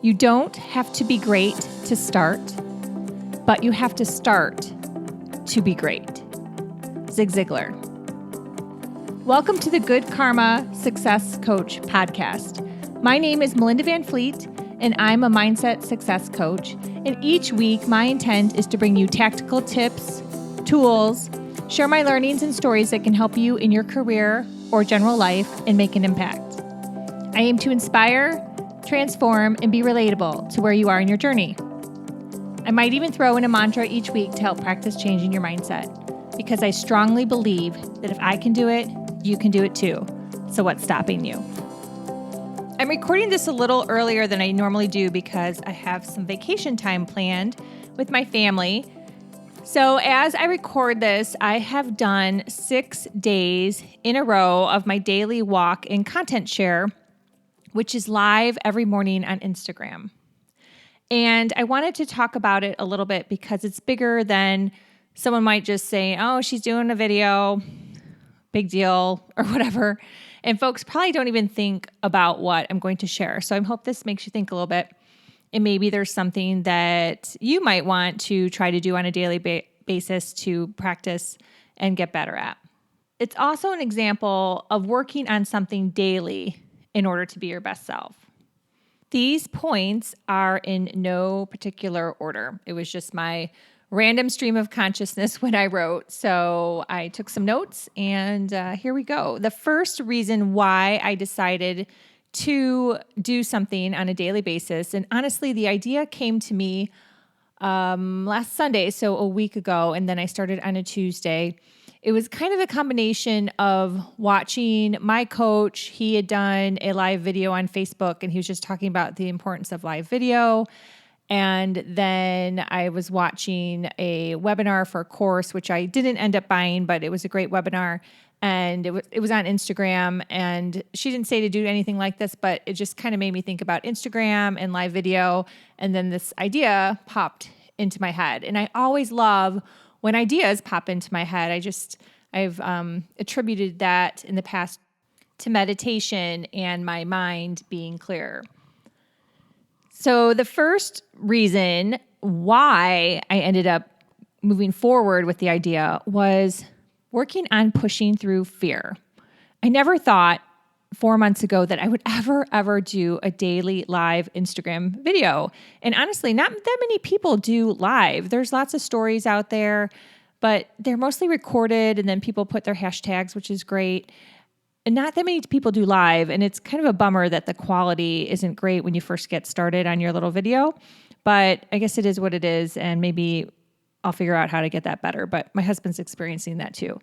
You don't have to be great to start, but you have to start to be great. Zig Ziglar. Welcome to the Good Karma Success Coach podcast. My name is Melinda Van Fleet, and I'm a mindset success coach. And each week, my intent is to bring you tactical tips, tools, share my learnings and stories that can help you in your career or general life and make an impact. I aim to inspire, transform, and be relatable to where you are in your journey. I might even throw in a mantra each week to help practice changing your mindset, because I strongly believe that if I can do it, you can do it too. So what's stopping you? I'm recording this a little earlier than I normally do because I have some vacation time planned with my family. So as I record this, I have done 6 days in a row of my daily walk and content share, which is live every morning on Instagram. And I wanted to talk about it a little bit because it's bigger than someone might just say, oh, she's doing a video, big deal, or whatever. And folks probably don't even think about what I'm going to share. So I hope this makes you think a little bit. And maybe there's something that you might want to try to do on a daily basis to practice and get better at. It's also an example of working on something daily in order to be your best self. These points are in no particular order. It was just my random stream of consciousness when I wrote. So I took some notes and here we go. The first reason why I decided to do something on a daily basis, and honestly, the idea came to me last Sunday, so a week ago, and then I started on a Tuesday. It was kind of a combination of watching my coach. He had done a live video on Facebook, and he was just talking about the importance of live video. And then I was watching a webinar for a course, which I didn't end up buying, but it was a great webinar. And it was on Instagram. And she didn't say to do anything like this, but it just kind of made me think about Instagram and live video. And then this idea popped into my head. And I always love when ideas pop into my head. I've attributed that in the past to meditation and my mind being clearer. So the first reason why I ended up moving forward with the idea was working on pushing through fear. I never thought 4 months ago that I would ever do a daily live Instagram video. And honestly, not that many people do live. There's lots of stories out there, but they're mostly recorded and then people put their hashtags, which is great. And not that many people do live. And it's kind of a bummer that the quality isn't great when you first get started on your little video. But I guess it is what it is. And maybe I'll figure out how to get that better. But my husband's experiencing that too.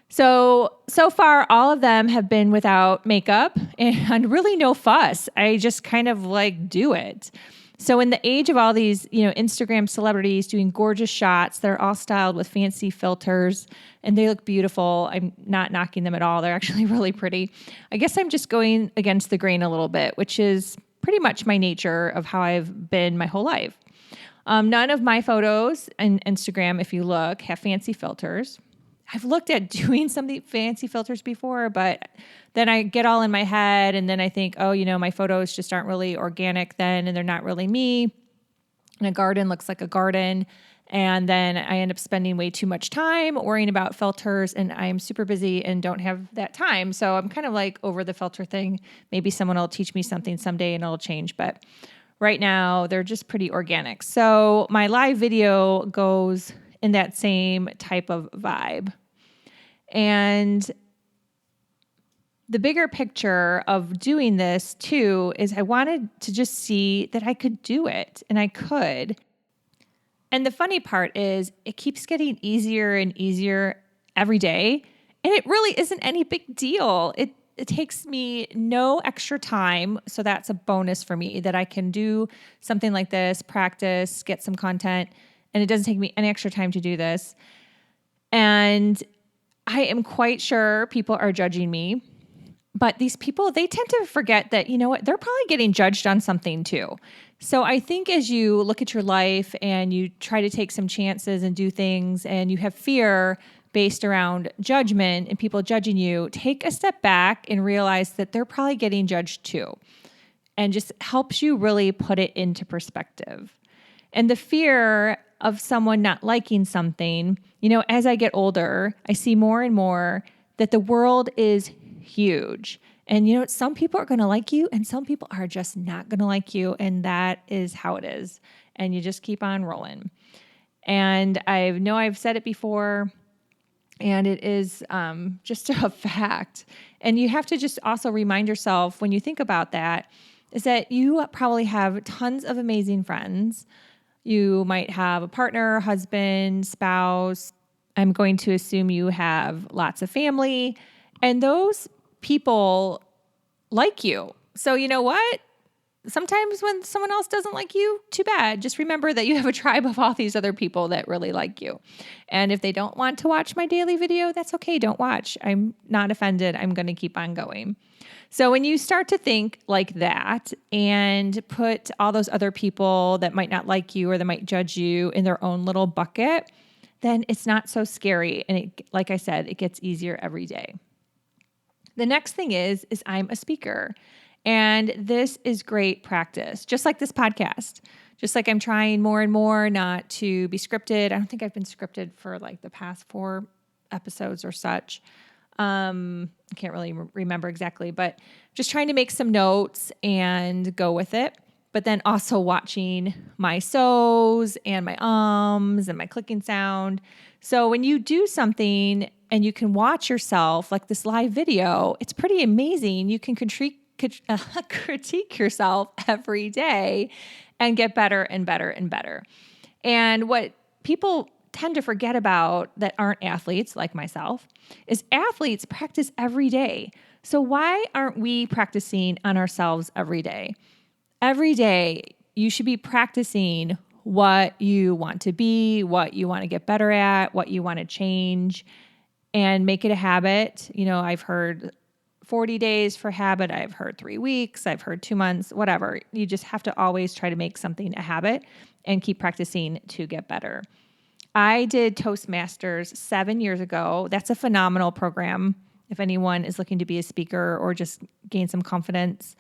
So far, all of them have been without makeup and really no fuss. I just kind of do it. So in the age of all these, Instagram celebrities doing gorgeous shots, they're all styled with fancy filters and they look beautiful. I'm not knocking them at all. They're actually really pretty. I guess I'm just going against the grain a little bit, which is pretty much my nature of how I've been my whole life. None of my photos on Instagram, if you look, have fancy filters. I've looked at doing some of the fancy filters before, but then I get all in my head and then I think, my photos just aren't really organic then and they're not really me. And a garden looks like a garden. And then I end up spending way too much time worrying about filters and I'm super busy and don't have that time. So I'm kind of over the filter thing. Maybe someone will teach me something someday and it'll change. But right now they're just pretty organic. So my live video goes in that same type of vibe. And the bigger picture of doing this too is I wanted to just see that I could do it, and I could. And the funny part is it keeps getting easier and easier every day, and it really isn't any big deal. It takes me no extra time, so that's a bonus for me that I can do something like this, practice, get some content, and it doesn't take me any extra time to do this. And I am quite sure people are judging me, but these people, they tend to forget that, they're probably getting judged on something too. So I think as you look at your life and you try to take some chances and do things and you have fear based around judgment and people judging you, take a step back and realize that they're probably getting judged too. and just helps you really put it into perspective. And the fear of someone not liking something, as I get older, I see more and more that the world is huge. And some people are going to like you and some people are just not going to like you. And that is how it is. And you just keep on rolling. And I know I've said it before, and it is just a fact. And you have to just also remind yourself when you think about that, is that you probably have tons of amazing friends. You might have a partner, husband, spouse. I'm going to assume you have lots of family. And those people like you. So you know what? Sometimes when someone else doesn't like you, too bad. Just remember that you have a tribe of all these other people that really like you. And if they don't want to watch my daily video, that's okay. Don't watch. I'm not offended. I'm going to keep on going. So when you start to think like that and put all those other people that might not like you or that might judge you in their own little bucket, then it's not so scary. And like I said, it gets easier every day. The next thing is I'm a speaker. And this is great practice, just like this podcast. Just like I'm trying more and more not to be scripted. I don't think I've been scripted for like the past 4 episodes or such. I can't really remember exactly, but just trying to make some notes and go with it. But then also watching my so's and my ums and my clicking sound. So when you do something and you can watch yourself like this live video, it's pretty amazing. You can critique yourself every day and get better and better and better. And what people tend to forget about that aren't athletes like myself is athletes practice every day. So why aren't we practicing on ourselves every day? Every day you should be practicing what you want to be, what you want to get better at, what you want to change, and make it a habit. I've heard 40 days for habit. I've heard 3 weeks. I've heard 2 months, whatever. You just have to always try to make something a habit and keep practicing to get better. I did Toastmasters 7 years ago. That's a phenomenal program. If anyone is looking to be a speaker or just gain some confidence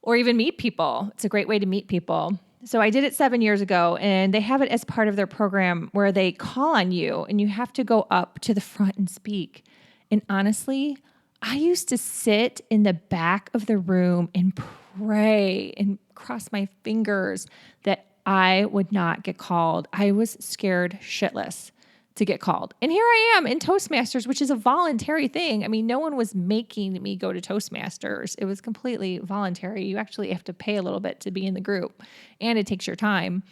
or even meet people, it's a great way to meet people. So I did it 7 years ago, and they have it as part of their program where they call on you and you have to go up to the front and speak. And honestly, I used to sit in the back of the room and pray and cross my fingers that I would not get called. I was scared shitless to get called. And here I am in Toastmasters, which is a voluntary thing. I mean, no one was making me go to Toastmasters. It was completely voluntary. You actually have to pay a little bit to be in the group, and it takes your time.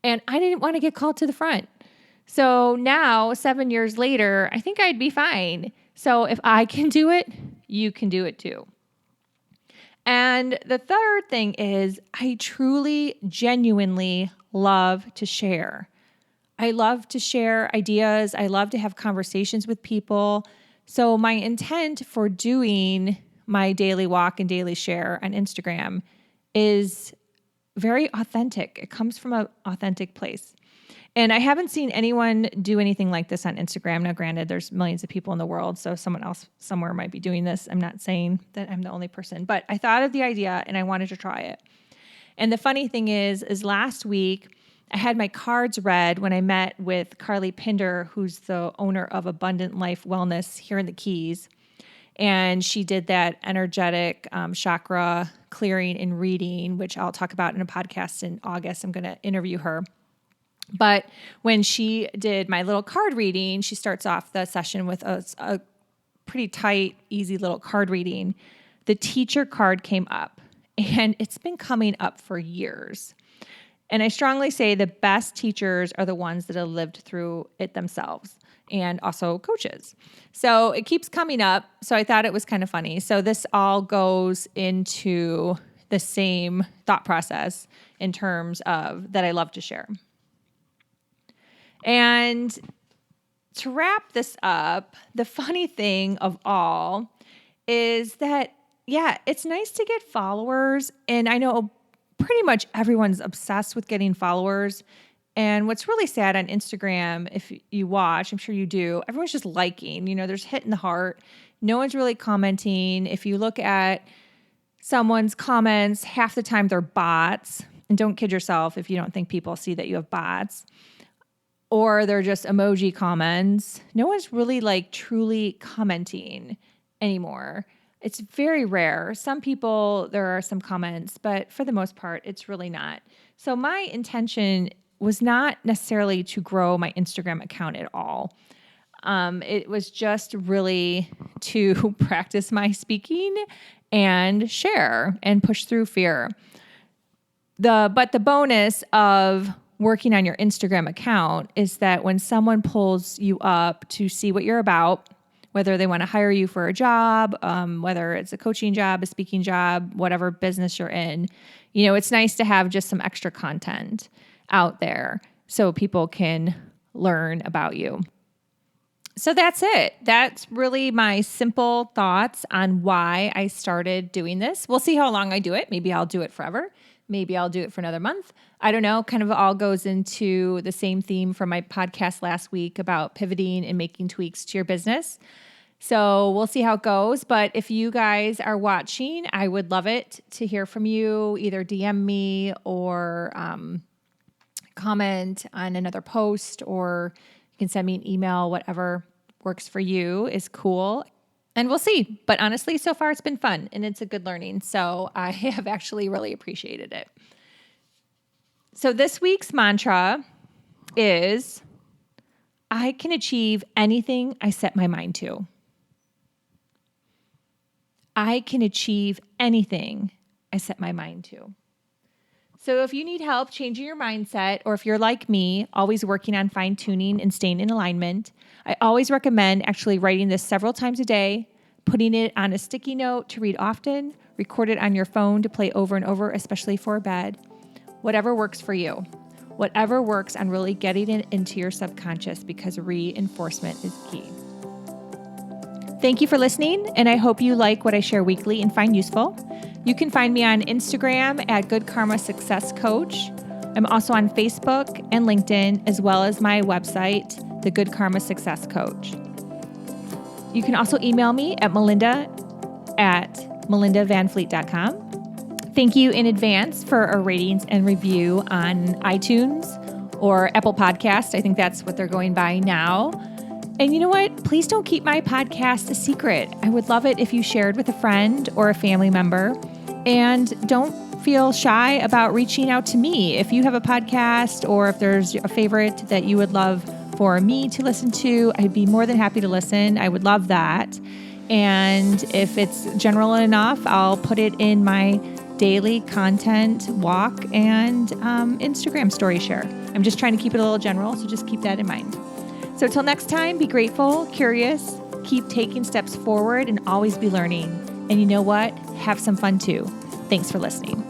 And I didn't want to get called to the front. So now, 7 years later, I think I'd be fine. So if I can do it, you can do it too. And the third thing is I truly, genuinely love to share. I love to share ideas. I love to have conversations with people. So my intent for doing my daily walk and daily share on Instagram is very authentic. It comes from an authentic place. And I haven't seen anyone do anything like this on Instagram. Now, granted, there's millions of people in the world, so someone else somewhere might be doing this. I'm not saying that I'm the only person, but I thought of the idea and I wanted to try it. And the funny thing is last week, I had my cards read when I met with Carly Pinder, who's the owner of Abundant Life Wellness here in the Keys. And she did that energetic chakra clearing and reading, which I'll talk about in a podcast in August. I'm going to interview her. But when she did my little card reading, she starts off the session with a pretty tight, easy little card reading. The teacher card came up, and it's been coming up for years. And I strongly say the best teachers are the ones that have lived through it themselves, and also coaches. So it keeps coming up. So I thought it was kind of funny. So this all goes into the same thought process in terms of that I love to share. And to wrap this up, the funny thing of all is that, yeah, it's nice to get followers. And I know pretty much everyone's obsessed with getting followers. And what's really sad on Instagram, if you watch, I'm sure you do, everyone's just liking, there's hitting the heart. No one's really commenting. If you look at someone's comments, half the time they're bots. And don't kid yourself if you don't think people see that you have bots. Or they're just emoji comments. No one's really like truly commenting anymore. It's very rare. Some people, there are some comments, but for the most part, it's really not. So my intention was not necessarily to grow my Instagram account at all. It was just really to practice my speaking and share and push through fear. But the bonus of working on your Instagram account is that when someone pulls you up to see what you're about, whether they want to hire you for a job, whether it's a coaching job, a speaking job, whatever business you're in, it's nice to have just some extra content out there so people can learn about you. So that's it. That's really my simple thoughts on why I started doing this. We'll see how long I do it. Maybe I'll do it forever. Maybe I'll do it for another month. I don't know. Kind of all goes into the same theme from my podcast last week about pivoting and making tweaks to your business. So we'll see how it goes. But if you guys are watching, I would love it to hear from you. Either DM me or comment on another post, or you can send me an email. Whatever works for you is cool. And we'll see. But honestly, so far it's been fun and it's a good learning. So I have actually really appreciated it. So this week's mantra is, I can achieve anything I set my mind to. I can achieve anything I set my mind to. So if you need help changing your mindset, or if you're like me, always working on fine-tuning and staying in alignment, I always recommend actually writing this several times a day, putting it on a sticky note to read often, record it on your phone to play over and over, especially for bed. Whatever works for you. Whatever works on really getting it into your subconscious, because reinforcement is key. Thank you for listening, and I hope you like what I share weekly and find useful. You can find me on Instagram at Good Karma Success Coach. I'm also on Facebook and LinkedIn, as well as my website, The Good Karma Success Coach. You can also email me at melinda@melindavanfleet.com. Thank you in advance for a ratings and review on iTunes or Apple Podcasts. I think that's what they're going by now. And you know what? Please don't keep my podcast a secret. I would love it if you shared with a friend or a family member. And don't feel shy about reaching out to me. If you have a podcast, or if there's a favorite that you would love for me to listen to, I'd be more than happy to listen. I would love that. And if it's general enough, I'll put it in my daily content walk and Instagram story share. I'm just trying to keep it a little general, so just keep that in mind. So till next time, be grateful, curious, keep taking steps forward, and always be learning. And you know what? Have some fun too. Thanks for listening.